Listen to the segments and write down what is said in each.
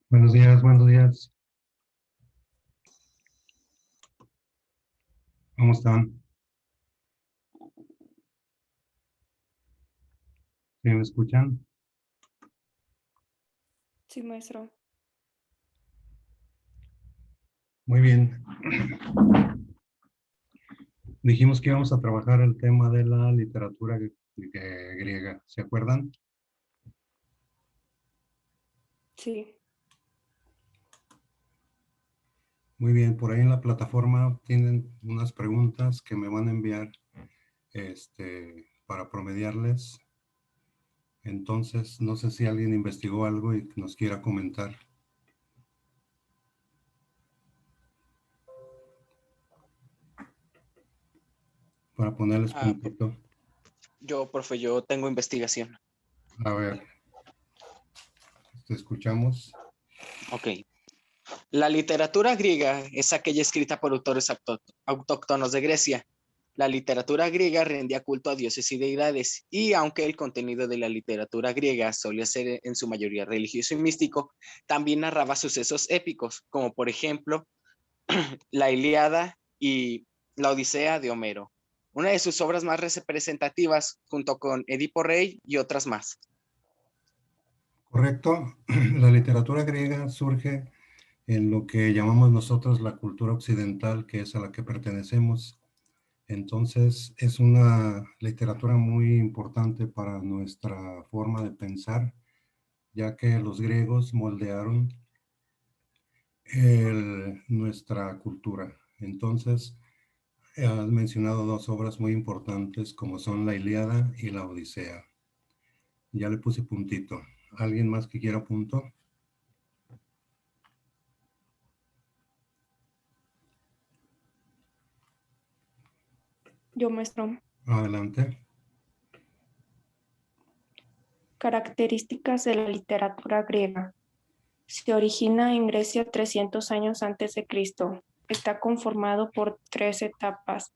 Buenos días, buenos días. ¿Cómo están? ¿Sí me escuchan? Sí, maestro. Muy bien. Dijimos que íbamos a trabajar el tema de la literatura griega. ¿Se acuerdan? Sí. Muy bien. Por ahí en la plataforma tienen unas preguntas que me van a enviar para promediarles. Entonces, no sé si alguien investigó algo y nos quiera comentar. Para ponerles Ah, puntito. profe, yo tengo investigación. A ver, te escuchamos. Ok. La literatura griega es aquella escrita por autores autóctonos de Grecia. La literatura griega rendía culto a dioses y deidades, y aunque el contenido de la literatura griega solía ser en su mayoría religioso y místico, también narraba sucesos épicos, como por ejemplo la Ilíada y la Odisea de Homero, una de sus obras más representativas, junto con Edipo Rey y otras más. Correcto. La literatura griega surge en lo que llamamos nosotros la cultura occidental, que es a la que pertenecemos. Entonces, es una literatura muy importante para nuestra forma de pensar, ya que los griegos moldearon nuestra cultura. Entonces, has mencionado dos obras muy importantes como son la Ilíada y la Odisea. Ya le puse puntito. ¿Alguien más que quiera punto? Yo, maestro. Adelante. Características de la literatura griega. Se origina en Grecia 300 años antes de Cristo. Está conformado por tres etapas: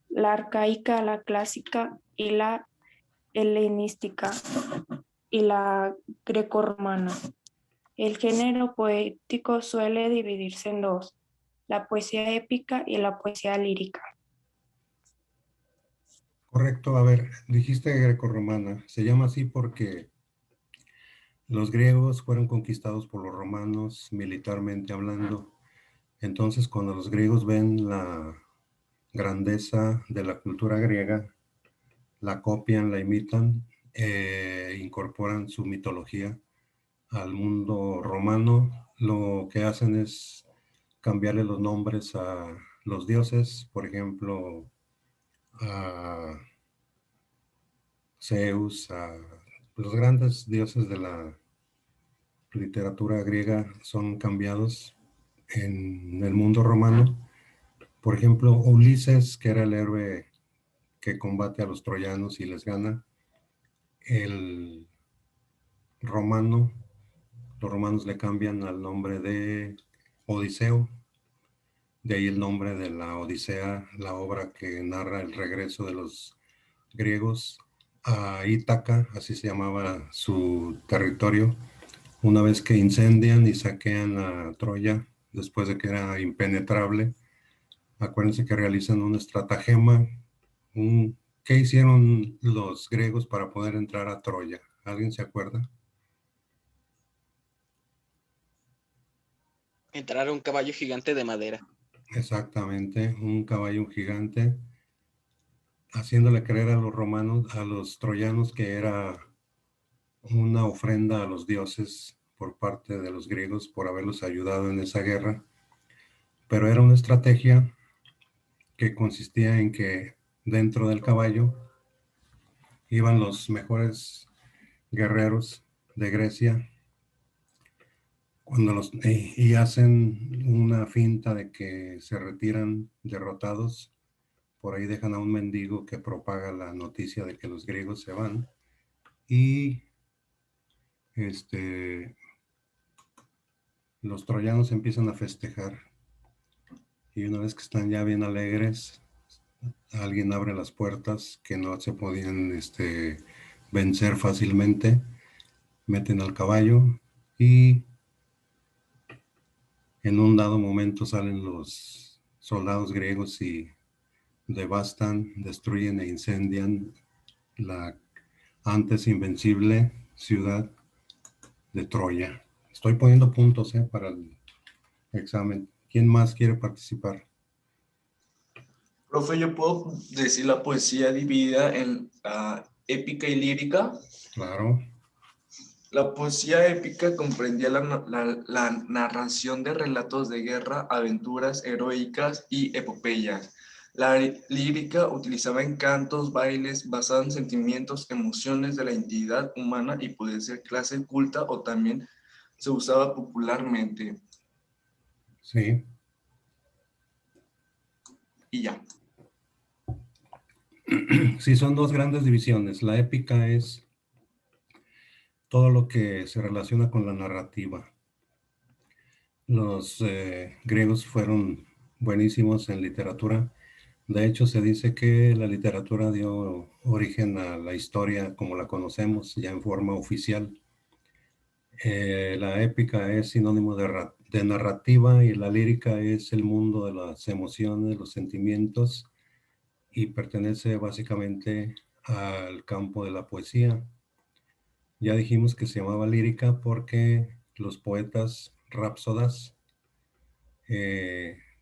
la arcaica, la clásica y la helenística y la grecorromana. El género poético suele dividirse en dos: la poesía épica y la poesía lírica. Correcto, a ver, dijiste grecorromana. Se llama así porque los griegos fueron conquistados por los romanos militarmente hablando. Entonces, cuando los griegos ven la grandeza de la cultura griega, la copian, la imitan, incorporan su mitología al mundo romano. Lo que hacen es cambiarle los nombres a los dioses, por ejemplo, a Zeus, a los grandes dioses de la literatura griega son cambiados en el mundo romano. Por ejemplo, Ulises, que era el héroe que combate a los troyanos y les gana, el romano, los romanos le cambian al nombre de Odiseo, de ahí el nombre de la Odisea, la obra que narra el regreso de los griegos a Ítaca, así se llamaba su territorio, una vez que incendian y saquean a Troya, después de que era impenetrable. Acuérdense que realizan un estratagema. ¿Qué hicieron los griegos para poder entrar a Troya? ¿Alguien se acuerda? Entrar a un caballo gigante de madera. Exactamente, un caballo gigante, haciéndole creer a los romanos, a los troyanos, que era una ofrenda a los dioses por parte de los griegos por haberlos ayudado en esa guerra. Pero era una estrategia que consistía en que dentro del caballo iban los mejores guerreros de Grecia y hacen una finta de que se retiran derrotados. Por ahí dejan a un mendigo que propaga la noticia de que los griegos se van y los troyanos empiezan a festejar, y una vez que están ya bien alegres, alguien abre las puertas que no se podían vencer fácilmente, meten al caballo y en un dado momento salen los soldados griegos y devastan, destruyen e incendian la antes invencible ciudad de Troya. Estoy poniendo puntos para el examen. ¿Quién más quiere participar? Profe, ¿yo puedo decir la poesía dividida en épica y lírica? Claro. La poesía épica comprendía la narración de relatos de guerra, aventuras heroicas y epopeyas. La lírica utilizaba encantos, bailes, basada en sentimientos, emociones de la entidad humana y puede ser clase culta o también se usaba popularmente. Sí. Y ya. Sí, son dos grandes divisiones. La épica es todo lo que se relaciona con la narrativa. Los griegos fueron buenísimos en literatura. De hecho, se dice que la literatura dio origen a la historia como la conocemos, ya en forma oficial. La épica es sinónimo de narrativa y la lírica es el mundo de las emociones, los sentimientos, y pertenece básicamente al campo de la poesía. Ya dijimos que se llamaba lírica porque los poetas rapsodas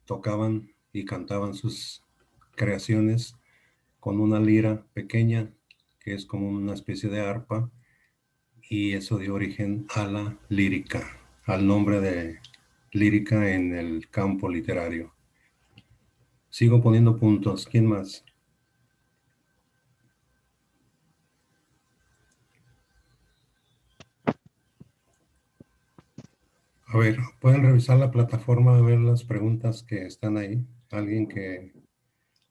tocaban y cantaban sus creaciones con una lira pequeña, que es como una especie de arpa, y eso dio origen a la lírica, al nombre de lírica en el campo literario. Sigo poniendo puntos. ¿Quién más? A ver, pueden revisar la plataforma a ver las preguntas que están ahí. Alguien que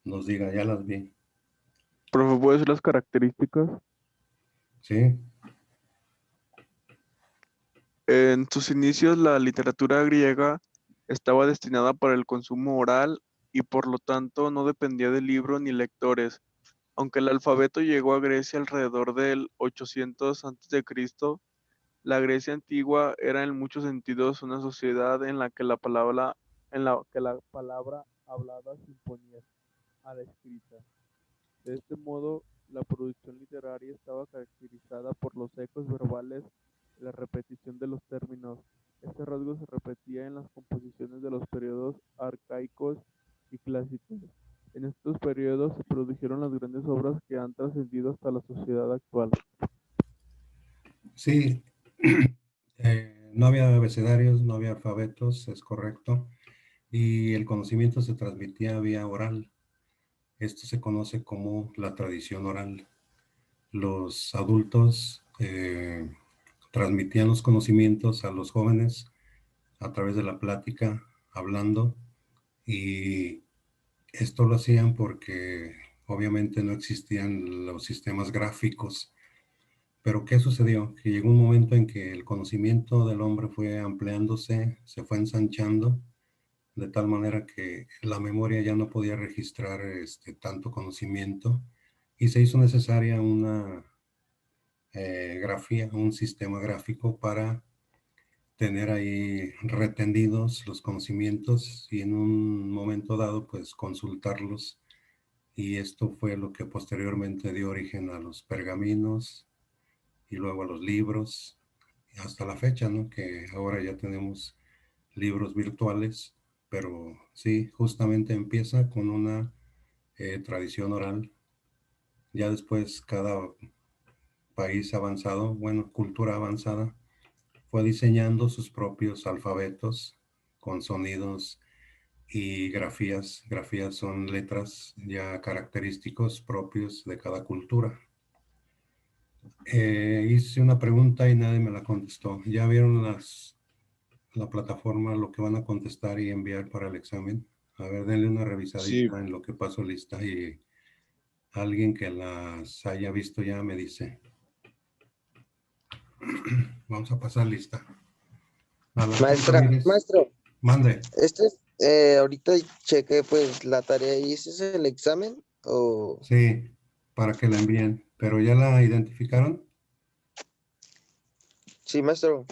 nos diga, ya las vi. Profe, ¿puede decir las características? ¿Sí? En sus inicios, la literatura griega estaba destinada para el consumo oral y por lo tanto no dependía de libros ni lectores. Aunque el alfabeto llegó a Grecia alrededor del 800 a.C., la Grecia antigua era en muchos sentidos una sociedad en la que la palabra hablada se imponía a la escrita. De este modo, la producción literaria estaba caracterizada por los ecos verbales y la repetición de los términos. Este rasgo se repetía en las composiciones de los periodos arcaicos y clásicos. En estos periodos se produjeron las grandes obras que han trascendido hasta la sociedad actual. Sí, no había abecedarios, no había alfabetos, es correcto, y el conocimiento se transmitía vía oral. Esto se conoce como la tradición oral. Los adultos transmitían los conocimientos a los jóvenes a través de la plática, hablando, y esto lo hacían porque obviamente no existían los sistemas gráficos. Pero ¿qué sucedió? Que llegó un momento en que el conocimiento del hombre fue ampliándose, se fue ensanchando, de tal manera que la memoria ya no podía registrar tanto conocimiento y se hizo necesaria una grafía, un sistema gráfico para tener ahí retendidos los conocimientos y en un momento dado pues consultarlos, y esto fue lo que posteriormente dio origen a los pergaminos y luego a los libros hasta la fecha, ¿no? Que ahora ya tenemos libros virtuales, pero sí, justamente empieza con una tradición oral. Ya después cada país avanzado, bueno, cultura avanzada, fue diseñando sus propios alfabetos con sonidos y grafías. Grafías son letras ya característicos propios de cada cultura. Hice una pregunta y nadie me la contestó. ¿Ya vieron la plataforma, lo que van a contestar y enviar para el examen? A ver, denle una revisadita en lo que paso lista y alguien que las haya visto ya me dice. Vamos a pasar lista. Maestro, Mande. ahorita chequé pues la tarea y ese es el examen o Sí, para que la envíen. ¿Pero ya la identificaron? sí, maestro.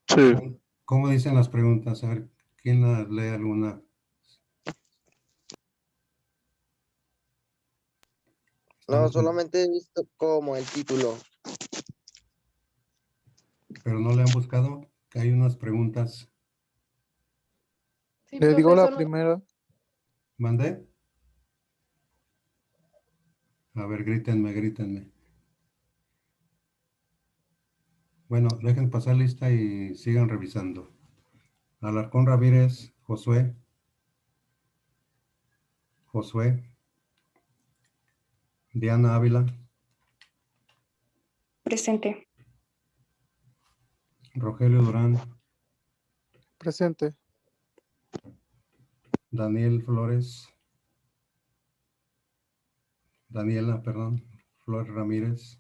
Sí. ¿Cómo dicen las preguntas? A ver, ¿Quién la lee alguna? No, Estamos en- solamente he visto como el título. pero no le han buscado. Que hay unas preguntas. Sí, Le digo la profesor, primera. ¿Mandé? A ver, grítenme, grítenme. Bueno, dejen pasar lista y sigan revisando. Alarcón Ramírez, Josué. Josué. Diana Ávila. Presente. Rogelio Durán. Presente. Daniel Flores. Daniela, perdón. Flores Ramírez.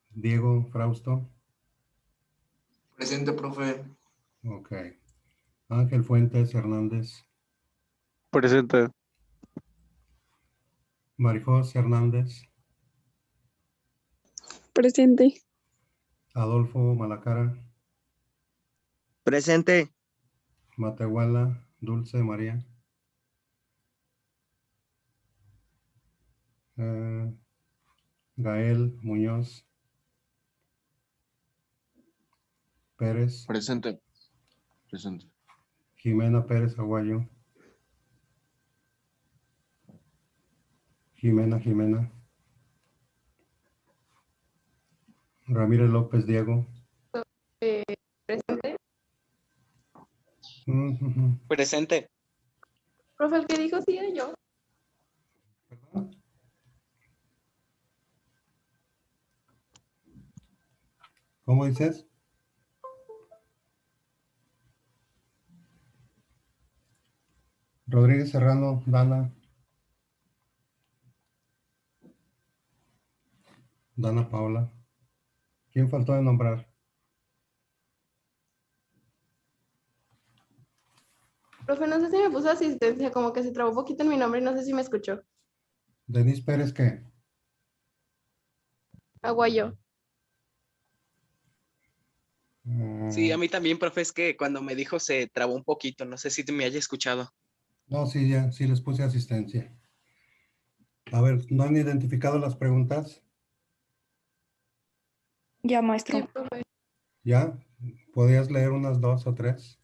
Diego Frausto. Presente, profe. Ok. Ángel Fuentes Hernández. Presente. Marijos Hernández. presente. Adolfo Malacara. Presente. Matehuala Dulce María. Gael Muñoz Pérez. Presente. Presente. Jimena Pérez Aguayo. Jimena. Ramírez López Diego. Presente. Ujú. Presente. Profe, el que dijo sí era yo. ¿Perdón? ¿Cómo dices? Rodríguez Serrano, Dana. Dana Paula. ¿Quién faltó de nombrar? Profe, no sé si me puso asistencia, como que se trabó un poquito en mi nombre y no sé si me escuchó. Denise Pérez, ¿qué? Aguayo. Sí, a mí también, profe, es que cuando me dijo se trabó un poquito. No sé si me haya escuchado. No, sí, ya, sí les puse asistencia. A ver, ¿no han identificado las preguntas? Ya, Sí, maestro. profe. ¿Ya? ¿Podrías leer unas 2 o 3?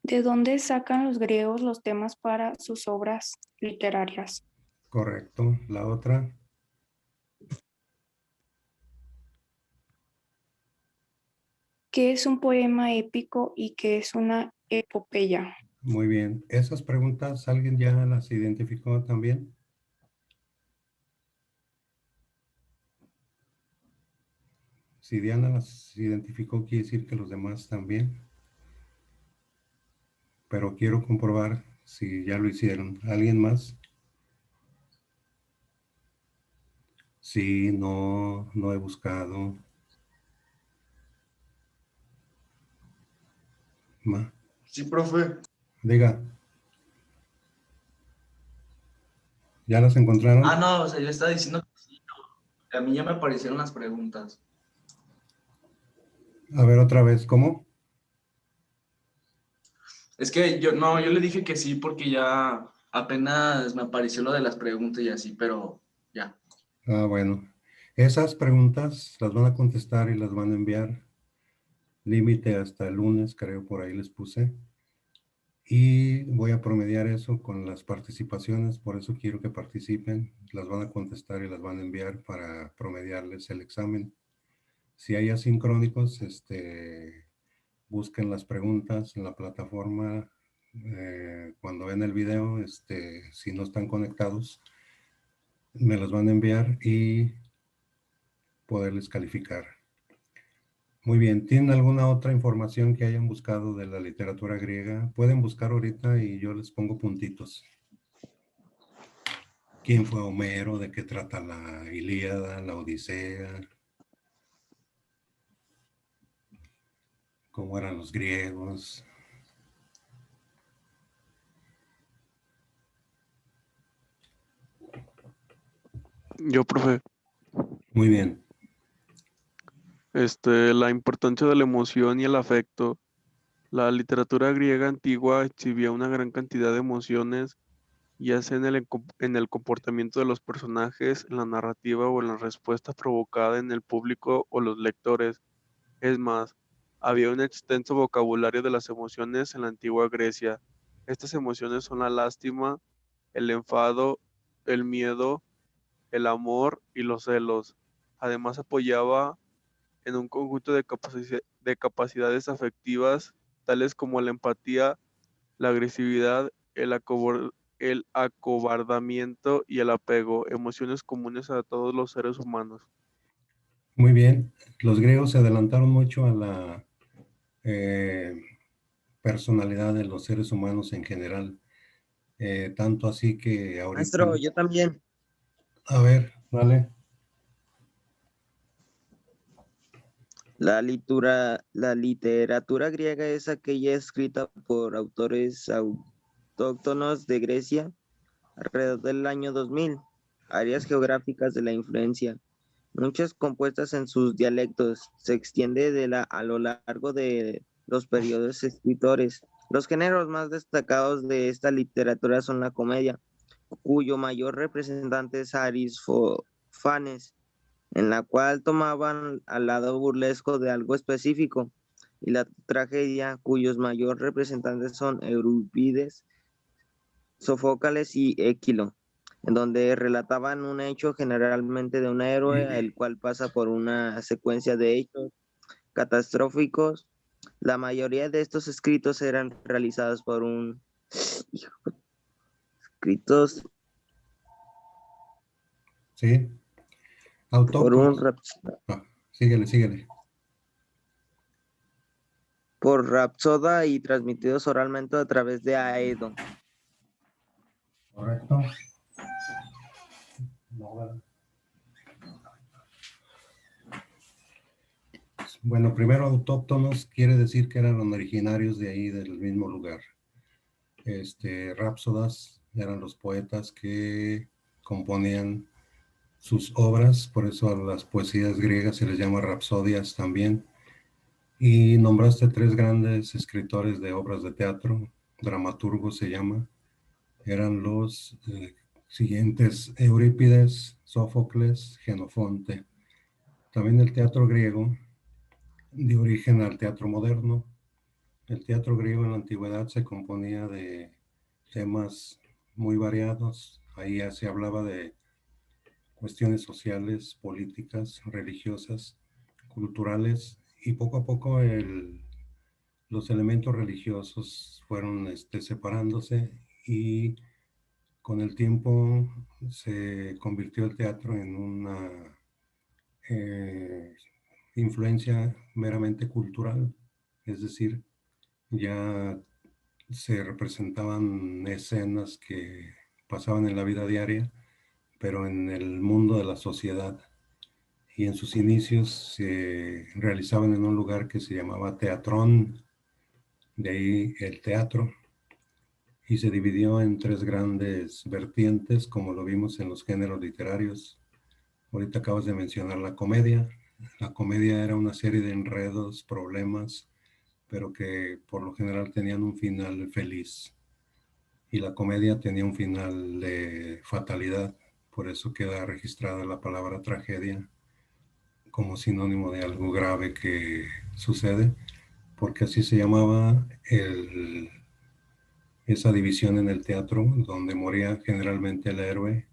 ¿De dónde sacan los griegos los temas para sus obras literarias? Correcto. La otra. ¿Qué es un poema épico y qué es una epopeya? Muy bien. Esas preguntas, ¿alguien ya las identificó también? Si Diana las identificó, quiere decir que los demás también. Pero quiero comprobar si ya lo hicieron. ¿Alguien más? Sí, no he buscado. Sí, profe. Diga, ¿ya las encontraron? Ah, no, o sea, yo estaba diciendo que sí, no. A mí ya me aparecieron las preguntas. A ver otra vez, ¿cómo? Es que yo le dije que sí porque ya apenas me apareció lo de las preguntas y así, pero ya. Ah, bueno. Esas preguntas las van a contestar y las van a enviar. Límite hasta el lunes, creo, por ahí les puse. Y voy a promediar eso con las participaciones, por eso quiero que participen. Las van a contestar y las van a enviar para promediarles el examen. Si hay asincrónicos, busquen las preguntas en la plataforma. Cuando ven el video, si no están conectados, me las van a enviar y poderles calificar. Muy bien, ¿tienen alguna otra información que hayan buscado de la literatura griega? Pueden buscar ahorita y yo les pongo puntitos. ¿Quién fue Homero? ¿De qué trata la Ilíada, la Odisea? ¿Cómo eran los griegos? Yo, profe, Muy bien. la importancia de la emoción y el afecto. La literatura griega antigua exhibía una gran cantidad de emociones, ya sea en el comportamiento de los personajes, en la narrativa o en la respuesta provocada en el público o los lectores. Es más, había un extenso vocabulario de las emociones en la antigua Grecia. Estas emociones son la lástima, el enfado, el miedo, el amor y los celos. Además, apoyaba en un conjunto de capacidades afectivas, tales como la empatía, la agresividad, el acobardamiento y el apego, emociones comunes a todos los seres humanos. Muy bien. Los griegos se adelantaron mucho a la eh, personalidad de los seres humanos en general. Tanto así que ahorita... Maestro, yo también. A ver, vale. La literatura griega es aquella escrita por autores autóctonos de Grecia alrededor del año 2000, áreas geográficas de la influencia, muchas compuestas en sus dialectos, se extiende a lo largo de los periodos escritores. Los géneros más destacados de esta literatura son la comedia, cuyo mayor representante es Aristófanes, en la cual tomaban al lado burlesco de algo específico, y la tragedia, cuyos mayor representantes son Eurípides, Sofocles y Équilo, en donde relataban un hecho generalmente de un héroe, el cual pasa por una secuencia de hechos catastróficos. La mayoría de estos escritos eran realizados por escritos Sí. por un Autóctonos. Síguele. por Rapsoda y transmitidos oralmente a través de Aedo. Correcto. Bueno, primero autóctonos quiere decir que eran originarios de ahí, del mismo lugar. Rápsodas eran los poetas que componían sus obras, por eso a las poesías griegas se les llama rapsodias también. Y nombraste tres grandes escritores de obras de teatro, dramaturgos se llama. Eran los siguientes: Eurípides, Sófocles, Jenofonte. También el teatro griego dio origen al teatro moderno. El teatro griego en la antigüedad se componía de temas muy variados. Ahí ya se hablaba de cuestiones sociales, políticas, religiosas, culturales, y poco a poco los elementos religiosos fueron separándose, y con el tiempo se convirtió el teatro en una influencia meramente cultural, es decir, ya se representaban escenas que pasaban en la vida diaria, pero en el mundo de la sociedad. Y en sus inicios se realizaban en un lugar que se llamaba Teatrón, de ahí el teatro, y se dividió en tres grandes vertientes, como lo vimos en los géneros literarios. Ahorita acabas de mencionar la comedia. La comedia era una serie de enredos, problemas, pero que por lo general tenían un final feliz. Y la comedia tenía un final de fatalidad, por eso queda registrada la palabra tragedia como sinónimo de algo grave que sucede, porque así se llamaba esa división en el teatro, donde moría generalmente el héroe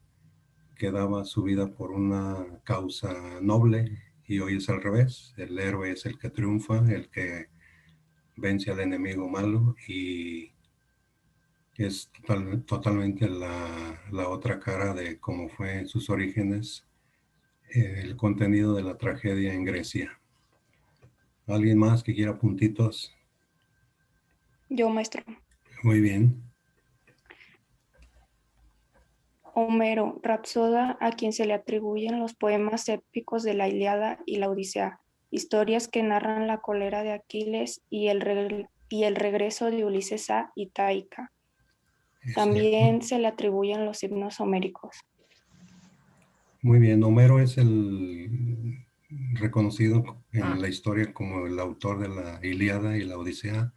que daba su vida por una causa noble, y hoy es al revés: el héroe es el que triunfa, el que vence al enemigo malo, y es totalmente la otra cara de cómo fue en sus orígenes el contenido de la tragedia en Grecia. ¿Alguien más que quiera puntitos? Yo, maestro. Muy bien. Homero, Rapsoda, a quien se le atribuyen los poemas épicos de la Ilíada y la Odisea, historias que narran la cólera de Aquiles y el regreso de Ulises a Ithaca. También se le atribuyen los himnos homéricos. Muy bien, Homero es el reconocido en la historia como el autor de la Ilíada y la Odisea.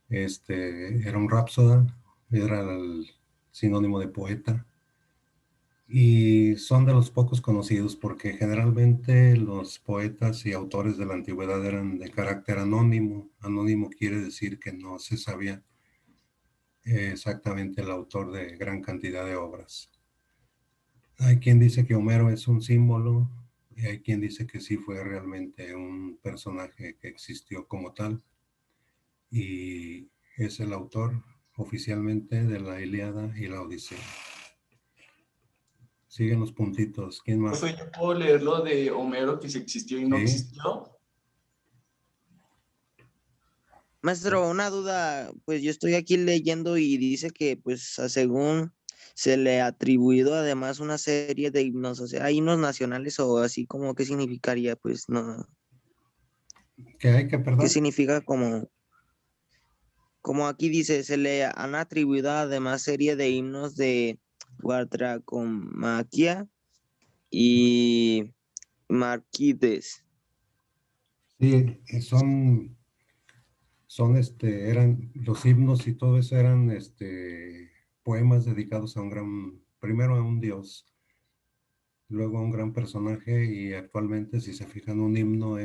Era un rápsoda, era el sinónimo de poeta. Y son de los pocos conocidos porque generalmente los poetas y autores de la antigüedad eran de carácter anónimo. Anónimo quiere decir que no se sabía exactamente el autor de gran cantidad de obras. Hay quien dice que Homero es un símbolo y hay quien dice que sí fue realmente un personaje que existió como tal y es el autor oficialmente de la Ilíada y la Odisea. Siguen los puntitos. ¿Quién más? Profe, ¿yo puedo leer lo de Homero que si existió y no Sí. existió? Maestro, una duda, pues yo estoy aquí leyendo y dice que pues según se le ha atribuido además una serie de himnos, o sea, himnos nacionales o así como qué significaría, pues no, ¿Qué hay que, qué perdón? significa como aquí dice, se le han atribuido además serie de himnos de Guatracomaquia y Marquides. Sí, eran los himnos y todo eso eran poemas dedicados a un primero a un dios, luego a un gran personaje y actualmente si se fijan un himno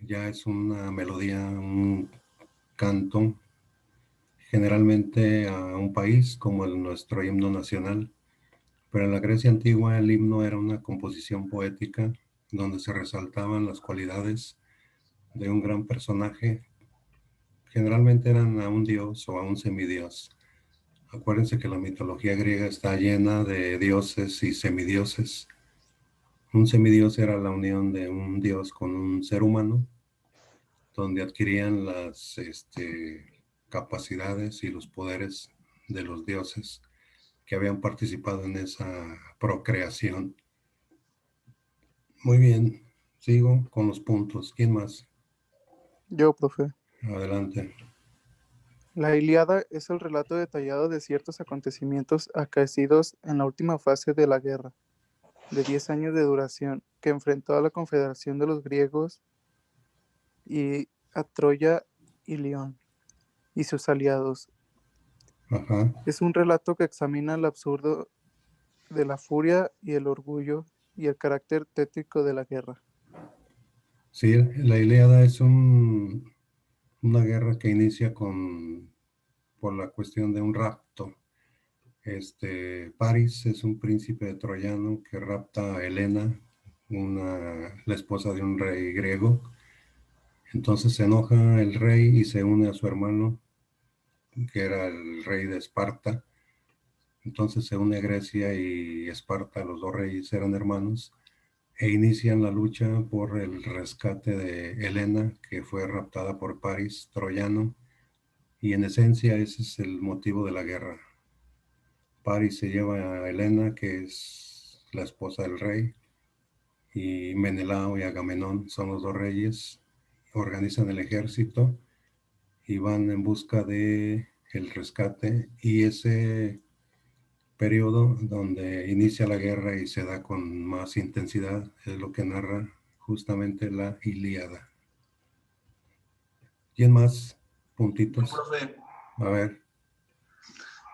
ya es una melodía, un canto, generalmente a un país como nuestro himno nacional. Pero en la Grecia antigua el himno era una composición poética donde se resaltaban las cualidades de un gran personaje. Generalmente eran a un dios o a un semidios. Acuérdense que la mitología griega está llena de dioses y semidioses. Un semidios era la unión de un dios con un ser humano, donde adquirían las capacidades y los poderes de los dioses que habían participado en esa procreación. Muy bien, sigo con los puntos. ¿Quién más? Yo, profe. Adelante. La Ilíada es el relato detallado de ciertos acontecimientos acaecidos en la última fase de la guerra, de 10 años de duración, que enfrentó a la confederación de los griegos y a Troya y León y sus aliados. Ajá. Es un relato que examina el absurdo de la furia y el orgullo y el carácter tétrico de la guerra. Sí, la Ilíada es una guerra que inicia por la cuestión de un rapto. Paris es un príncipe troyano que rapta a Helena, la esposa de un rey griego. Entonces se enoja el rey y se une a su hermano, que era el rey de Esparta. Entonces se une Grecia y Esparta, los dos reyes eran hermanos, e inician la lucha por el rescate de Helena, que fue raptada por Paris, troyano, y en esencia ese es el motivo de la guerra. Paris se lleva a Helena, que es la esposa del rey, y Menelao y Agamenón son los dos reyes, organizan el ejército y van en busca de el rescate, y ese periodo donde inicia la guerra y se da con más intensidad es lo que narra justamente la Ilíada. ¿Quién más? Puntitos. Profe, A ver.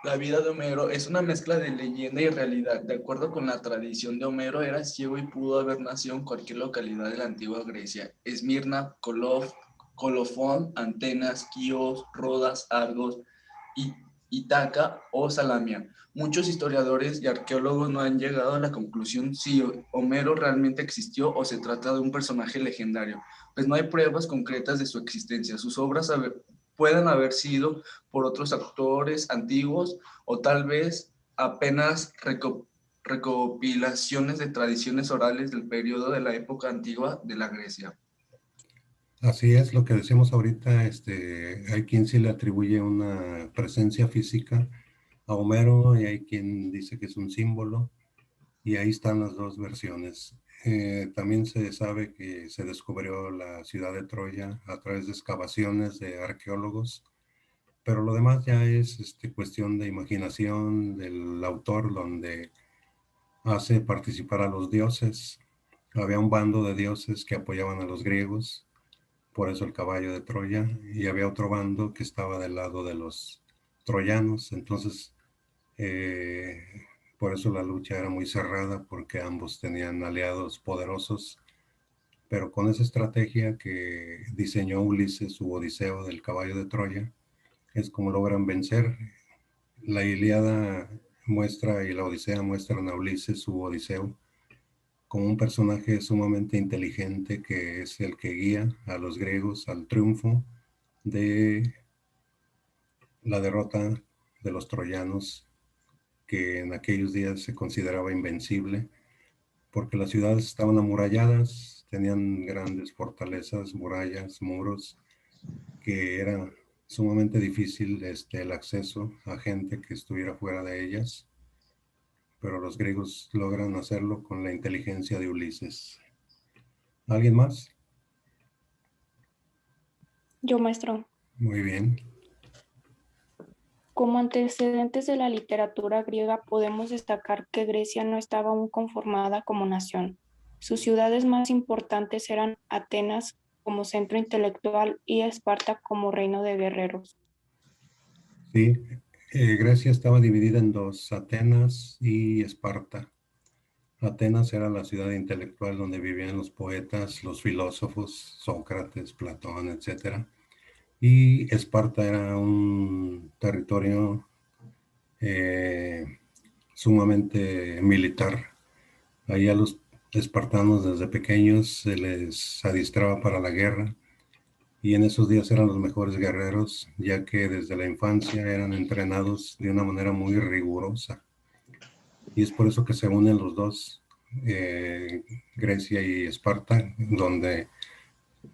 la vida de Homero es una mezcla de leyenda y realidad. De acuerdo con la tradición de Homero, era ciego y pudo haber nacido en cualquier localidad de la antigua Grecia. Esmirna, Colofón, Antenas, Quíos, Rodas, Argos, Itaca o Salamia. Muchos historiadores y arqueólogos no han llegado a la conclusión si Homero realmente existió o se trata de un personaje legendario, pues no hay pruebas concretas de su existencia. Sus obras pueden haber sido por otros autores antiguos o tal vez apenas recopilaciones de tradiciones orales del periodo de la época antigua de la Grecia. Así es lo que decimos ahorita, hay quien sí le atribuye una presencia física a Homero y hay quien dice que es un símbolo, y ahí están las dos versiones. También se sabe que se descubrió la ciudad de Troya a través de excavaciones de arqueólogos, pero lo demás ya es cuestión de imaginación del autor, donde hace participar a los dioses. Había un bando de dioses que apoyaban a los griegos, por eso el caballo de Troya, y había otro bando que estaba del lado de los troyanos. Entonces, por eso la lucha era muy cerrada, porque ambos tenían aliados poderosos. Pero con esa estrategia que diseñó Ulises, su Odiseo del caballo de Troya, es como logran vencer. La Ilíada muestra y la Odisea muestran a Ulises, su Odiseo, como un personaje sumamente inteligente que es el que guía a los griegos al triunfo de la derrota de los troyanos, que en aquellos días se consideraba invencible, porque las ciudades estaban amuralladas, tenían grandes fortalezas, murallas, muros, que era sumamente difícil el acceso a gente que estuviera fuera de ellas, pero los griegos logran hacerlo con la inteligencia de Ulises. ¿Alguien más? Yo, maestro. Muy bien. Como antecedentes de la literatura griega podemos destacar que Grecia no estaba aún conformada como nación. Sus ciudades más importantes eran Atenas como centro intelectual y Esparta como reino de guerreros. Sí, Grecia estaba dividida en dos, Atenas y Esparta. Atenas era la ciudad intelectual donde vivían los poetas, los filósofos, Sócrates, Platón, etc. Y Esparta era un territorio sumamente militar. Ahí a los espartanos desde pequeños se les adiestraba para la guerra, y en esos días eran los mejores guerreros, ya que desde la infancia eran entrenados de una manera muy rigurosa. Y es por eso que se unen los dos, Grecia y Esparta, donde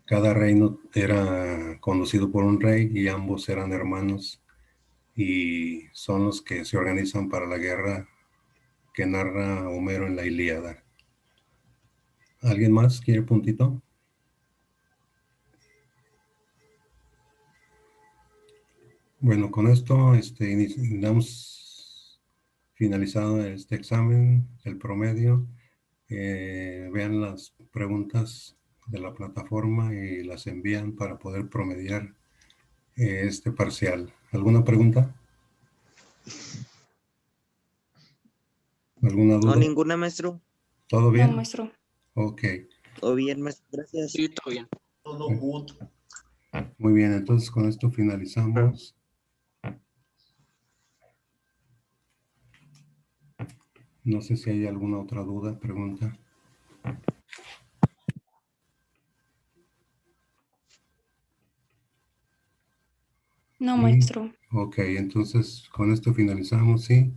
cada reino era conducido por un rey y ambos eran hermanos, y son los que se organizan para la guerra que narra Homero en la Ilíada. ¿Alguien más quiere puntito? Bueno, con esto damos finalizado este examen, el promedio. Vean las preguntas de la plataforma y las envían para poder promediar este parcial. ¿Alguna pregunta? ¿Alguna No, duda? ninguna, maestro. ¿Todo No, bien? maestro. Ok, Todo bien, maestro. Gracias. Sí, todo bien. Todo good. muy bien. Entonces con esto finalizamos. No sé si hay alguna otra duda, pregunta. No, Sí. maestro. Ok, entonces con esto finalizamos, sí.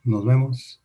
Nos vemos.